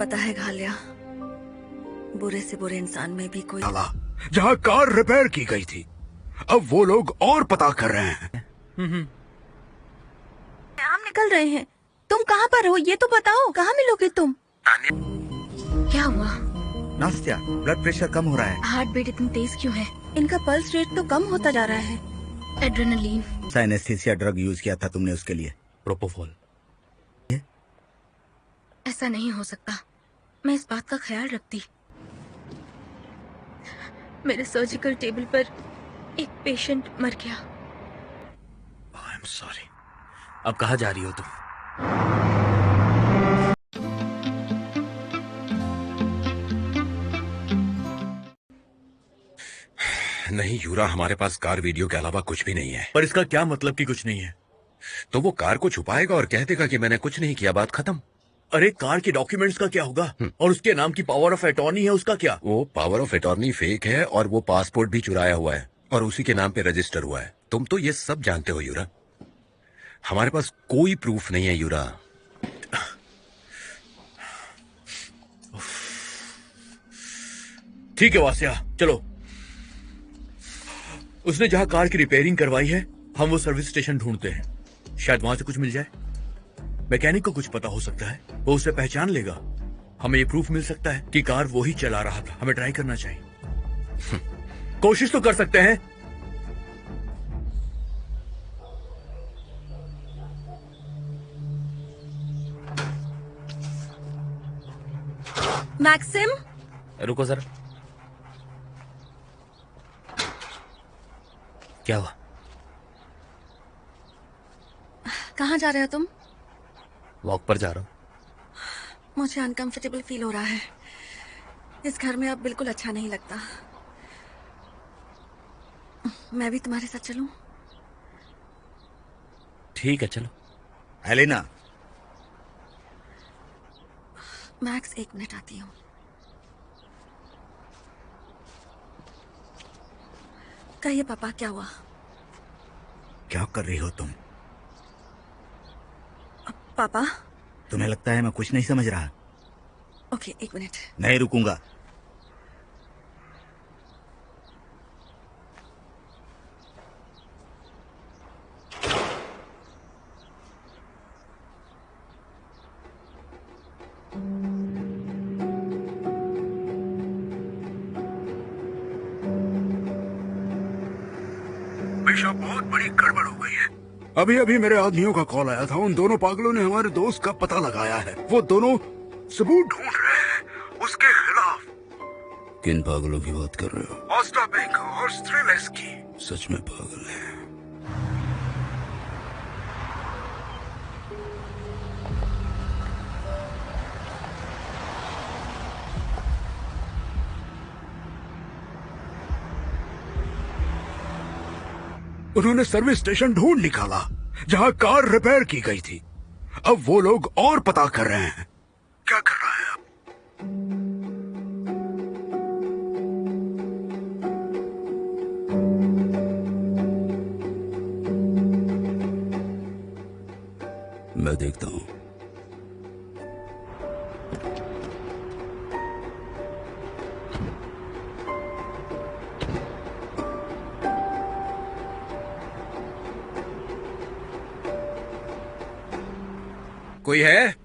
पता है घालिया, बुरे से बुरे इंसान में भी कोई जहाँ कार रिपेयर की गई थी, अब वो लोग और पता कर रहे हैं। हम निकल रहे हैं। तुम कहाँ पर हो ये तो बताओ, कहाँ मिलोगे तुम? क्या हुआ? नास्तिया, ब्लड प्रेशर कम हो रहा है। हार्ट बीट इतनी तेज क्यों है? इनका पल्स रेट तो कम होता जा रहा है। एड्रेनलिन। एनेस्थीसिया ड्रग यूज किया था तुमने उसके लिए? प्रोपोफॉल। ऐसा नहीं हो सकता, मैं इस बात का ख्याल रखती। मेरे सर्जिकल टेबल पर एक पेशेंट मर गया। I am sorry. अब कहाँ जा रही हो तुम? नहीं यूरा, हमारे पास कार वीडियो के अलावा कुछ भी नहीं है। पर इसका क्या मतलब कि कुछ नहीं है? तो वो कार को छुपाएगा और कह देगा कि मैंने कुछ नहीं किया, बात खत्म। अरे कार के डॉक्यूमेंट्स का क्या होगा? और उसके नाम की पावर ऑफ अटॉर्नी है, उसका क्या? वो पावर ऑफ अटॉर्नी फेक है और वो पासपोर्ट भी चुराया हुआ है और उसी के नाम पे रजिस्टर हुआ है। तुम तो ये सब जानते हो यूरा। हमारे पास कोई प्रूफ नहीं है यूरा। ठीक है वासिया, चलो। उसने जहां कार की रिपेयरिंग करवाई है, हम वो सर्विस स्टेशन ढूंढते हैं। शायद वहां से कुछ मिल जाए। मैकेनिक को कुछ पता हो सकता है, वो उसे पहचान लेगा। हमें ये प्रूफ मिल सकता है कि कार वो ही चला रहा था। हमें ट्राई करना चाहिए। कोशिश तो कर सकते हैं। मैक्सिम, रुको जरा। क्या हुआ? कहाँ जा रहे हो तुम? वॉक पर जा रहा हूँ। मुझे अनकंफर्टेबल फील हो रहा है। इस घर में अब बिल्कुल अच्छा नहीं लगता। मैं भी तुम्हारे साथ चलूं? ठीक है, चलो। एलिना, मैक्स, एक मिनट आती हूँ। कहिए पापा, क्या हुआ? क्या कर रही हो तुम? पापा। तुम्हें लगता है मैं कुछ नहीं समझ रहा? ओके, एक मिनट। नहीं रुकूंगा। बेशक बहुत बड़ी गड़बड़ हो गई है। अभी अभी मेरे आदमियों का कॉल आया था। उन दोनों पागलों ने हमारे दोस्त का पता लगाया है। वो दोनों सबूत ढूंढ रहे हैं उसके खिलाफ। किन पागलों की बात कर रहे हो? ऑस्टापेंको और स्ट्रेलेस्की। सच में पागल है। उन्होंने सर्विस स्टेशन ढूंढ निकाला जहां कार रिपेयर की गई थी। अब वो लोग और पता कर रहे हैं। क्या कर रहा है अब? मैं देखता हूँ। कोई है?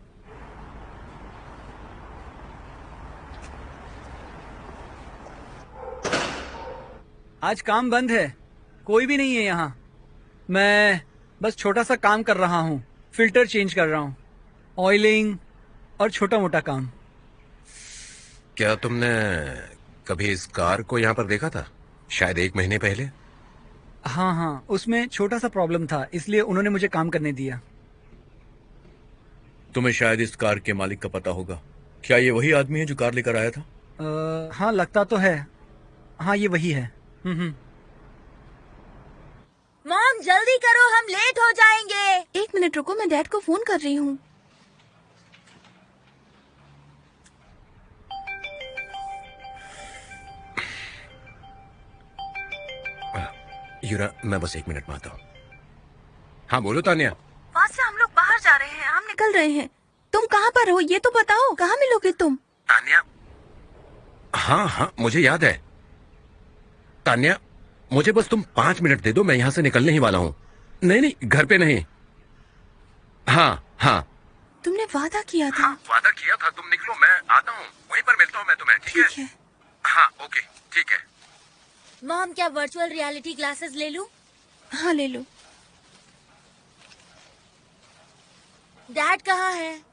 आज काम बंद है, कोई भी नहीं है यहाँ। मैं बस छोटा सा काम कर रहा हूँ, फिल्टर चेंज कर रहा हूँ, ऑयलिंग और छोटा मोटा काम। क्या तुमने कभी इस कार को यहाँ पर देखा था? शायद 1 महीने पहले। हाँ, उसमें छोटा सा प्रॉब्लम था, इसलिए उन्होंने मुझे काम करने दिया। तुम्हें शायद इस कार के मालिक का पता होगा। क्या ये वही आदमी है जो कार लेकर आया था? हाँ, लगता तो है। हाँ, ये वही है। मॉम, जल्दी करो, हम लेट हो जाएंगे। 1 मिनट रुको, मैं डैड को फोन कर रही हूँ। यूरा, मैं बस 1 मिनट में आता हूँ। हाँ बोलो तानिया। वहाँ से हम लोग बाहर जा रहे हैं, हम निकल रहे हैं। तुम तुम कहाँ पर हो ये तो बताओ, कहाँ मिलोगे तुम? तान्या, हाँ हाँ मुझे याद है। तान्या, मुझे बस तुम 5 मिनट दे दो, मैं यहाँ से निकलने ही वाला हूँ। नहीं नहीं, घर पे नहीं। हाँ हाँ तुमने वादा किया था। वादा किया था। तुम निकलो, मैं आता हूँ, वहीं पर मिलता हूँ मैं तुम्हें। ठीक है। हाँ ओके ठीक है। मॉम, क्या वर्चुअल रियलिटी ग्लासेस ले लूं? हाँ ले लो। डैड कहाँ है?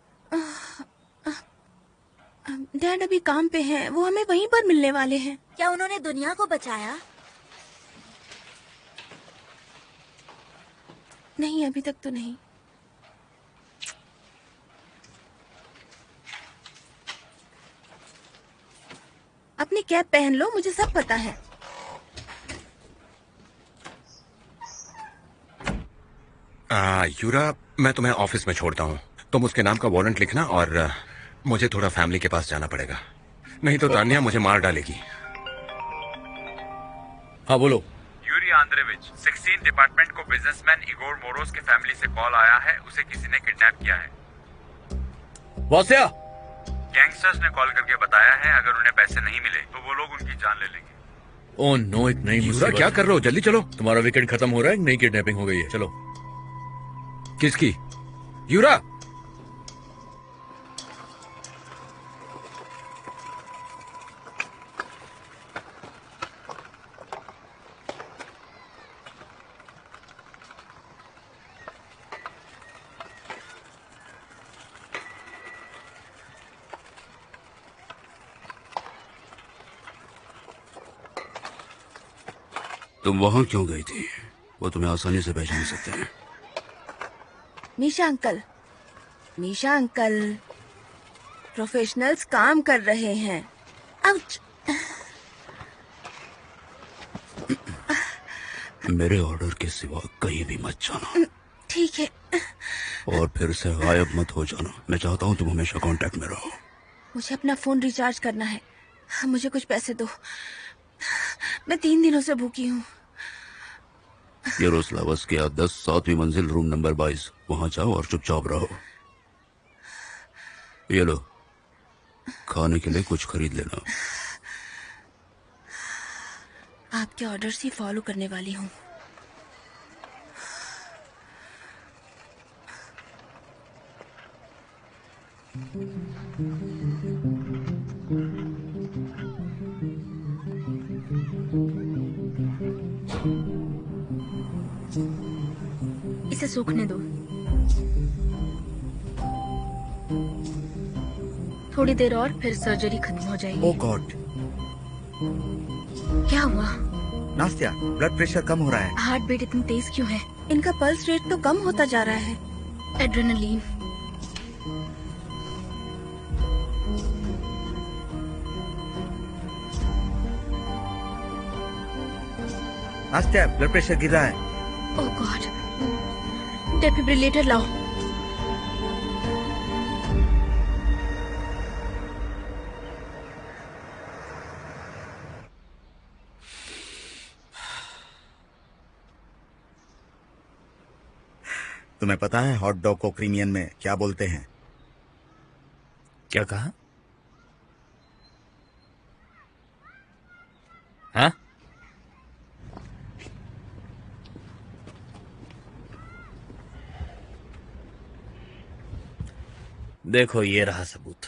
डैड अभी काम पे हैं, वो हमें वहीं पर मिलने वाले हैं। क्या उन्होंने दुनिया को बचाया? नहीं अभी तक तो नहीं। अपनी कैप पहन लो, मुझे सब पता है। यूरा, मैं तुम्हें ऑफिस में छोड़ता हूँ। तुम उसके नाम का वारंट लिखना और मुझे थोड़ा फैमिली के पास जाना पड़ेगा, नहीं तो तान्या मुझे मार डालेगी। हाँ बोलो। यूरी आंद्रेविच, 16 डिपार्टमेंट को बिजनेसमैन इगोर मोरोस के फैमिली से कॉल आया है, उसे किसी ने किडनैप किया है। वास्या, गैंगस्टर्स ने कॉल करके बताया है अगर उन्हें पैसे नहीं मिले तो वो लोग उनकी जान ले लेंगे। ओह नो, एक नई यूरा मुसीबत। क्या कर रहे हो, जल्दी चलो। तुम्हारा वीकेंड खत्म हो रहा है, एक नई किडनैपिंग हो गई है, चलो। किसकी? यूरा, तुम वहां क्यों गई थी? वो तुम्हें आसानी से पहचान सकते हैं। Misha uncle, Misha uncle, professionals काम कर रहे हैं। आउच! मेरे ऑर्डर के सिवा कहीं भी मत जाना। ठीक है। और फिर से गायब मत हो जाना। मैं चाहता हूँ तुम हमेशा कांटेक्ट में रहो। मुझे अपना फोन रिचार्ज करना है, मुझे कुछ पैसे दो, मैं 3 दिनों से भूखी हूँ। यारोस्लावस के 10 7वीं मंजिल, रूम नंबर 22, वहां जाओ और चुपचाप रहो। ये लो, खाने के लिए कुछ खरीद लेना। आपके ऑर्डर्स ही फॉलो करने वाली हूँ। इसे सूखने दो। थोड़ी देर और फिर सर्जरी खत्म हो जाएगी। ओ गॉड, क्या हुआ? नास्तिया, ब्लड प्रेशर कम हो रहा है। हार्ट बीट इतनी तेज क्यों है? इनका पल्स रेट तो कम होता जा रहा है। एड्रेनलिन। नास्तिया, ब्लड प्रेशर गिर रहा है। ओह गॉड, डेफिब्रिलेटर लाओ। तुम्हें पता है हॉट डॉग को क्रीमियन में क्या बोलते हैं? क्या कहा? हाँ? देखो ये रहा सबूत।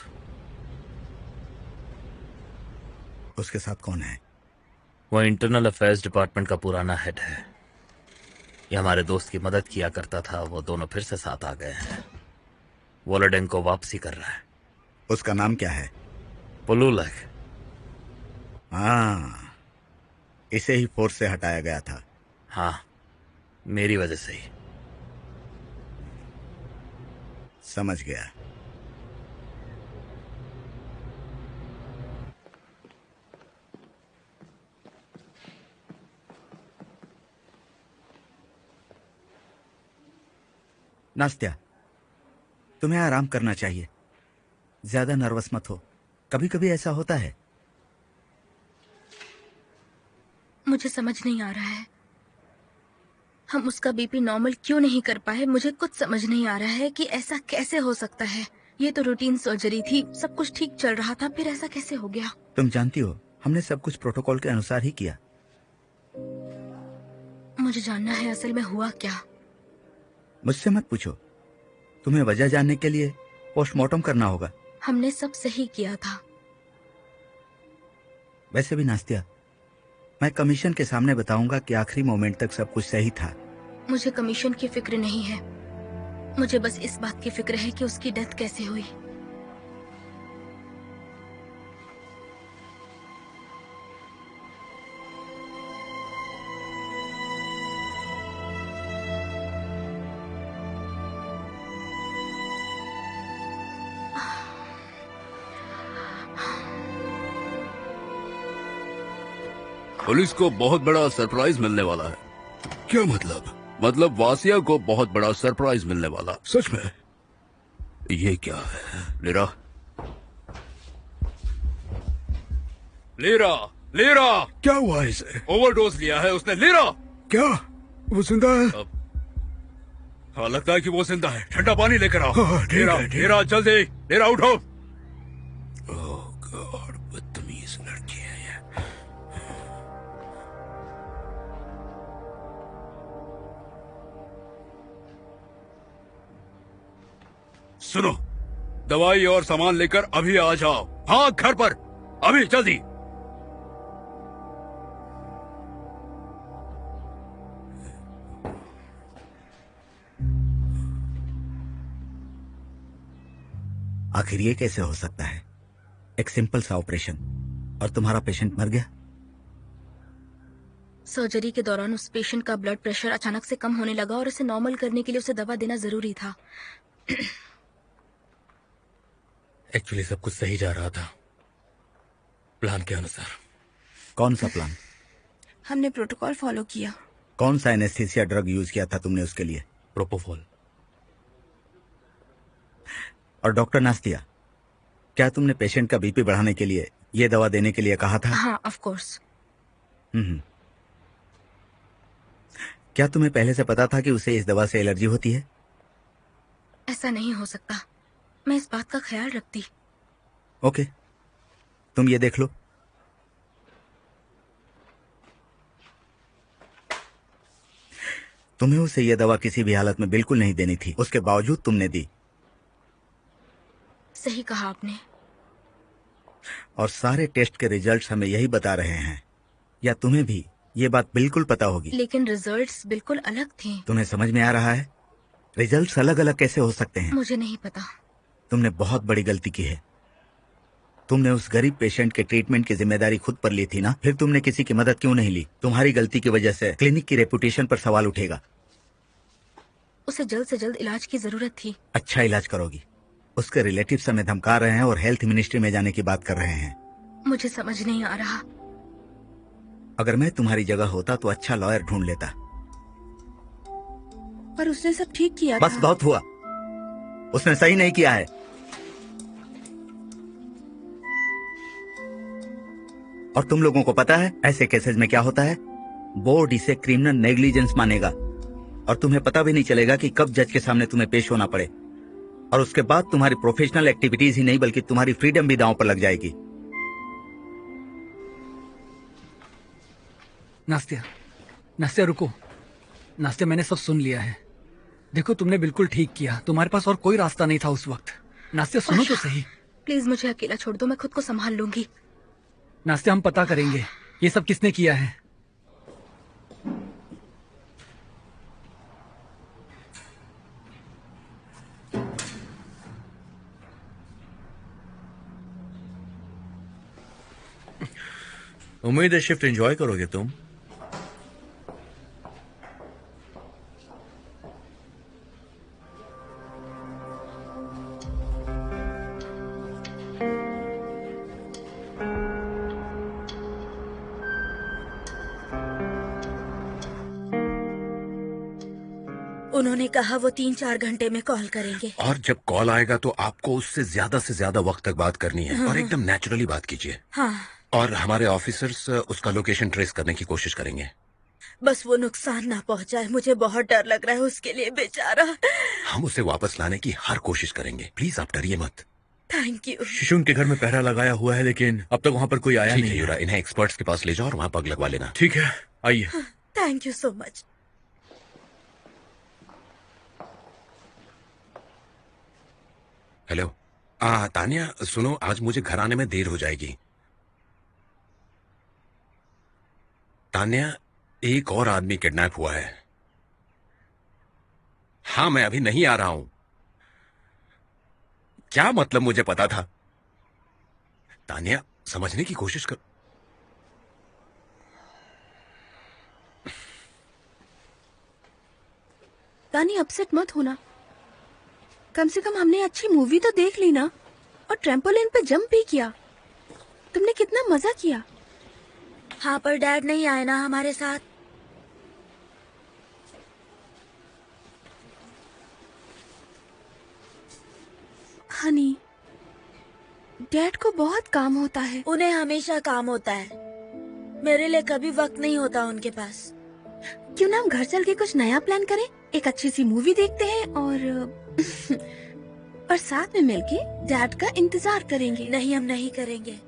उसके साथ कौन है? वो इंटरनल अफेयर्स डिपार्टमेंट का पुराना हेड है। ये हमारे दोस्त की मदद किया करता था, वो दोनों फिर से साथ आ गए हैं। वोलोडेन को वापसी कर रहा है। उसका नाम क्या है? पुलुलक। हाँ, इसे ही फोर्स से हटाया गया था। हाँ, मेरी वजह से ही। समझ गया। नास्तिया, तुम्हें आराम करना चाहिए। ज्यादा नर्वस मत हो, कभी कभी ऐसा होता है। मुझे समझ नहीं आ रहा है, हम उसका बीपी नॉर्मल क्यों नहीं कर पाए। मुझे कुछ समझ नहीं आ रहा है कि ऐसा कैसे हो सकता है। ये तो रूटीन सर्जरी थी, सब कुछ ठीक चल रहा था, फिर ऐसा कैसे हो गया? तुम जानती हो हमने सब कुछ प्रोटोकॉल के अनुसार ही किया। मुझे जानना है असल में हुआ क्या। मुझसे मत पूछो, तुम्हें वजह जानने के लिए पोस्टमार्टम करना होगा। हमने सब सही किया था। वैसे भी नास्तिया, मैं कमीशन के सामने बताऊंगा कि आखिरी मोमेंट तक सब कुछ सही था। मुझे कमीशन की फिक्र नहीं है, मुझे बस इस बात की फिक्र है कि उसकी डेथ कैसे हुई। पुलिस को बहुत बड़ा सरप्राइज मिलने वाला है। क्या मतलब? मतलब वासिया को बहुत बड़ा सरप्राइज मिलने वाला। सच में? ये क्या है? लीरा, लीरा, लीरा, क्या हुआ इसे? ओवरडोज लिया है उसने। लीरा, क्या वो जिंदा है? हाँ लगता है कि वो जिंदा है। ठंडा पानी लेकर आओ। हाँ, ठीक लीरा, है, ठीक लीरा जल्दी, लीरा उठो। ओह गॉड, बदतमीज लड़की है ये। सुनो, दवाई और सामान लेकर अभी आ जाओ। हाँ घर पर, अभी जल्दी। आखिर ये कैसे हो सकता है? एक सिंपल सा ऑपरेशन और तुम्हारा पेशेंट मर गया। सर्जरी के दौरान उस पेशेंट का ब्लड प्रेशर अचानक से कम होने लगा और उसे नॉर्मल करने के लिए उसे दवा देना जरूरी था। एक्चुअली सब कुछ सही जा रहा था, प्लान के अनुसार। कौन सा प्लान? हमने प्रोटोकॉल फॉलो किया। कौन सा एनेस्थीसिया ड्रग यूज किया था तुमने उसके लिए? प्रोपोफॉल। और डॉक्टर नास्तिया, क्या तुमने पेशेंट का बीपी बढ़ाने के लिए ये दवा देने के लिए कहा था? हाँ ऑफ कोर्स। क्या तुम्हें पहले से पता था कि उसे इस दवा से एलर्जी होती है? ऐसा नहीं हो सकता, मैं इस बात का ख्याल रखती। ओके, तुम ये देख लो। तुम्हें उसे यह दवा किसी भी हालत में बिल्कुल नहीं देनी थी, उसके बावजूद तुमने दी। सही कहा आपने। और सारे टेस्ट के रिजल्ट्स हमें यही बता रहे हैं, या तुम्हें भी ये बात बिल्कुल पता होगी। लेकिन रिजल्ट्स बिल्कुल अलग थे। तुम्हें समझ में आ रहा है? रिजल्ट्स अलग अलग कैसे हो सकते हैं? मुझे नहीं पता। तुमने बहुत बड़ी गलती की है। तुमने उस गरीब पेशेंट के ट्रीटमेंट की जिम्मेदारी खुद पर ली थी ना, फिर तुमने किसी की मदद क्यों नहीं ली? तुम्हारी गलती की वजह से क्लिनिक की रेपुटेशन पर सवाल उठेगा। उसे जल्द से जल्द इलाज की जरूरत थी। अच्छा इलाज करोगी? उसके रिलेटिव्स हमें धमका रहे हैं और हेल्थ मिनिस्ट्री में जाने की बात कर रहे हैं। मुझे समझ नहीं आ रहा। अगर मैं तुम्हारी जगह होता तो अच्छा लॉयर ढूंढ लेता। पर उसने सब ठीक किया बस था। बहुत हुआ, उसने सही नहीं किया है। और तुम लोगों को पता है ऐसे केसेस में क्या होता है? बोर्ड इसे क्रिमिनल नेग्लिजेंस मानेगा और तुम्हें पता भी नहीं चलेगा कि कब जज के सामने तुम्हें पेश होना पड़े। और उसके बाद तुम्हारी प्रोफेशनल एक्टिविटीज ही नहीं बल्कि तुम्हारी फ्रीडम भी दांव पर लग जाएगी। नास्तिया, नास्तिया रुको। नास्तिया, मैंने सब सुन लिया है। देखो तुमने बिल्कुल ठीक किया, तुम्हारे पास और कोई रास्ता नहीं था उस वक्त। नास्तिया सुनो तो सही। प्लीज मुझे अकेला छोड़ दो, मैं खुद को संभाल लूंगी। नास्तिया, हम पता करेंगे ये सब किसने किया है। उम्मीद है शिफ्ट एंजॉय करोगे तुम। उन्होंने कहा वो 3-4 घंटे में कॉल करेंगे। और जब कॉल आएगा तो आपको उससे ज्यादा से ज्यादा वक्त तक बात करनी है। और एकदम नेचुरली बात कीजिए। हाँ और हमारे ऑफिसर्स उसका लोकेशन ट्रेस करने की कोशिश करेंगे। बस वो नुकसान ना पहुंचाए, मुझे बहुत डर लग रहा है उसके लिए, बेचारा। हम उसे वापस लाने की हर कोशिश करेंगे, प्लीज आप डरिए मत। Thank you. शिशु के घर में पहरा लगाया हुआ है, लेकिन अब तक वहाँ पर कोई आया ठीक नहीं है युरा, इन्हें एक्सपर्ट्स के पास ले जाओ और वहाँ पग लगवा लेना। ठीक है, आइए। Thank you so much. Hello, Tania सुनो, आज मुझे घर आने में देर हो जाएगी। तान्या, एक और आदमी किडनैप हुआ है। हाँ, मैं अभी नहीं आ रहा हूं। क्या मतलब, मुझे पता था। तान्या, समझने की कोशिश कर। तानी, अपसेट मत होना। कम से कम हमने अच्छी मूवी तो देख ली ना, और ट्रैम्पोलिन पे जंप भी किया। तुमने कितना मजा किया। हाँ, पर डैड नहीं आए ना हमारे साथ। हनी, डैड को बहुत काम होता है। उन्हें हमेशा काम होता है, मेरे लिए कभी वक्त नहीं होता उनके पास। क्यों ना हम घर चल के कुछ नया प्लान करें, एक अच्छी सी मूवी देखते हैं और साथ में मिलके डैड का इंतजार करेंगे। नहीं, हम नहीं करेंगे।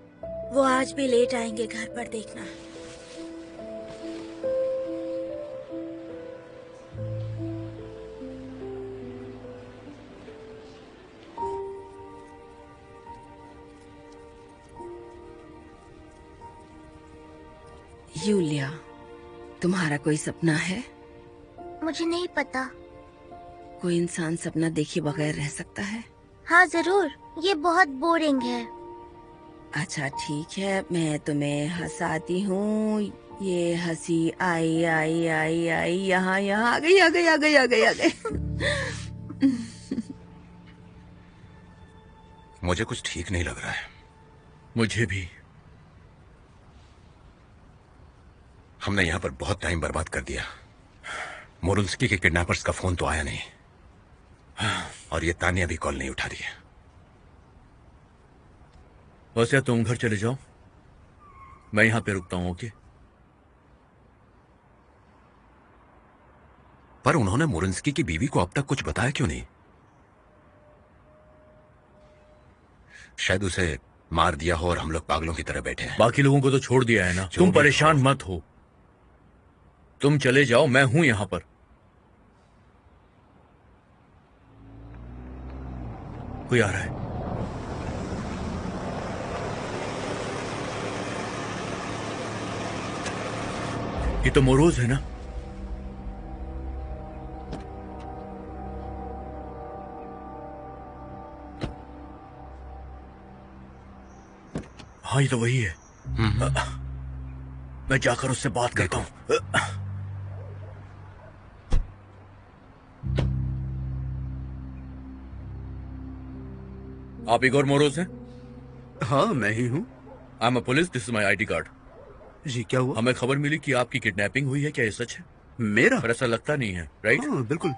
वो आज भी लेट आएंगे घर पर, देखना। यूलिया, तुम्हारा कोई सपना है? मुझे नहीं पता। कोई इंसान सपना देखे बगैर रह सकता है? हाँ जरूर, ये बहुत बोरिंग है। अच्छा ठीक है, मैं तुम्हें हंसाती हूँ। ये हंसी आई आई आई आई, यहाँ यहाँ आ गई आ गई आ गई आ गई आ गई। मुझे कुछ ठीक नहीं लग रहा है। मुझे भी। हमने यहां पर बहुत टाइम बर्बाद कर दिया। मोरुल्स्की के किडनैपर्स का फोन तो आया नहीं, और ये तानिया भी कॉल नहीं उठा रही है। वैसे तुम घर चले जाओ, मैं यहां पे रुकता हूं। ओके? पर उन्होंने मोरुल्स्की की बीवी को अब तक कुछ बताया क्यों नहीं? शायद उसे मार दिया हो और हम लोग पागलों की तरह बैठे हैं। बाकी लोगों को तो छोड़ दिया है ना। तुम परेशान मत हो, तुम चले जाओ, मैं हूं यहां पर। कोई आ रहा है। ये तो मोरोज है ना? हाँ, ये तो वही है। मैं जाकर उससे बात करता हूं। आप इगोर मोरोज हैं? हाँ, मैं ही हूँ। I am a police, this is my ID card. जी, क्या हुआ? हमें खबर मिली कि आपकी किडनैपिंग हुई है, क्या ये सच है? मेरा? पर ऐसा लगता नहीं है, राइट? हाँ, बिल्कुल।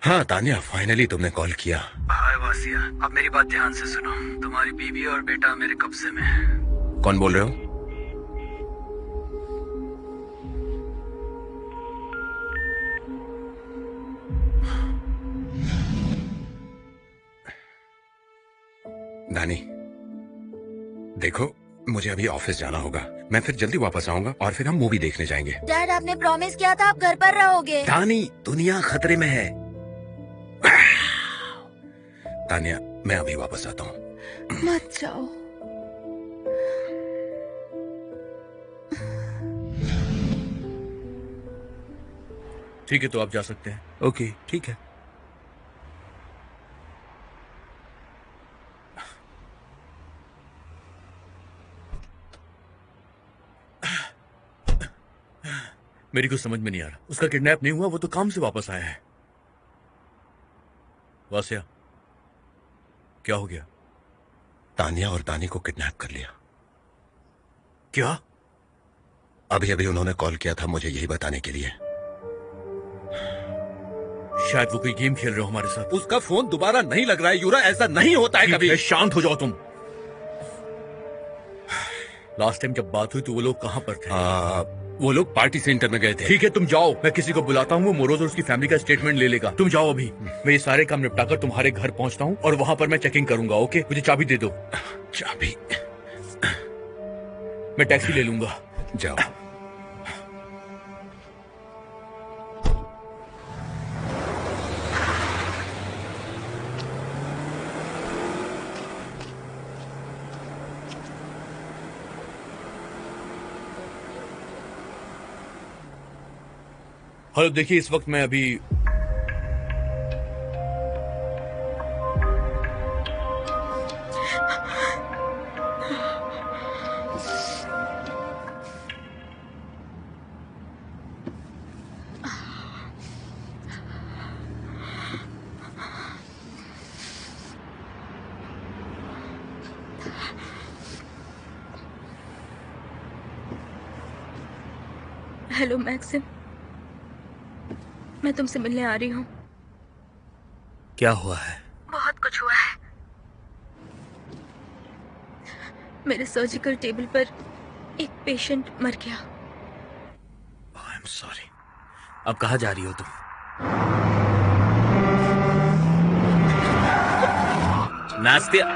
हाँ तानिया, फाइनली तुमने कॉल किया। हाय वासिया, अब मेरी बात ध्यान से सुनो। तुम्हारी बीवी और बेटा मेरे कब्जे में है। कौन बोल रहे हो? दानी, देखो मुझे अभी ऑफिस जाना होगा। मैं फिर जल्दी वापस आऊंगा और फिर हम मूवी देखने जाएंगे। डैड, आपने प्रॉमिस किया था आप घर पर रहोगे। दानी, दुनिया खतरे में है। तानिया, मैं अभी वापस आता हूँ। मत जाओ। ठीक है, तो आप जा सकते हैं। ओके, ठीक है। मेरी कुछ समझ में नहीं आ रहा। उसका किडनैप नहीं हुआ, वो तो काम से वापस आया है। वासिया, क्या हो गया? तानिया और दानी को किडनैप कर लिया। क्या? अभी अभी उन्होंने कॉल किया था मुझे यही बताने के लिए। शायद वो कोई गेम खेल रहे हो हमारे साथ। उसका फोन दोबारा नहीं लग रहा है युरा, ऐसा नहीं होता है कभी। शांत हो जाओ तुम। लास्ट टाइम जब बात हुई तो वो लोग कहां पर थे? वो लोग पार्टी सेंटर में गए थे। ठीक है तुम जाओ, मैं किसी को बुलाता हूँ, वो मोरोज और उसकी फैमिली का स्टेटमेंट ले लेगा। तुम जाओ अभी, मैं ये सारे काम निपटाकर तुम्हारे घर पहुंचता हूँ और वहां पर मैं चेकिंग करूंगा। ओके, मुझे चाबी दे दो। चाबी? मैं टैक्सी ले लूंगा। जाओ। हेलो, देखिए इस वक्त मैं अभी हेलो मैक्सिम, मैं तुमसे मिलने आ रही हूँ। क्या हुआ है? बहुत कुछ हुआ है। मेरे सर्जिकल टेबल पर एक पेशेंट मर गया। I am sorry. अब कहाँ जा रही हो तुम? नास्तिया।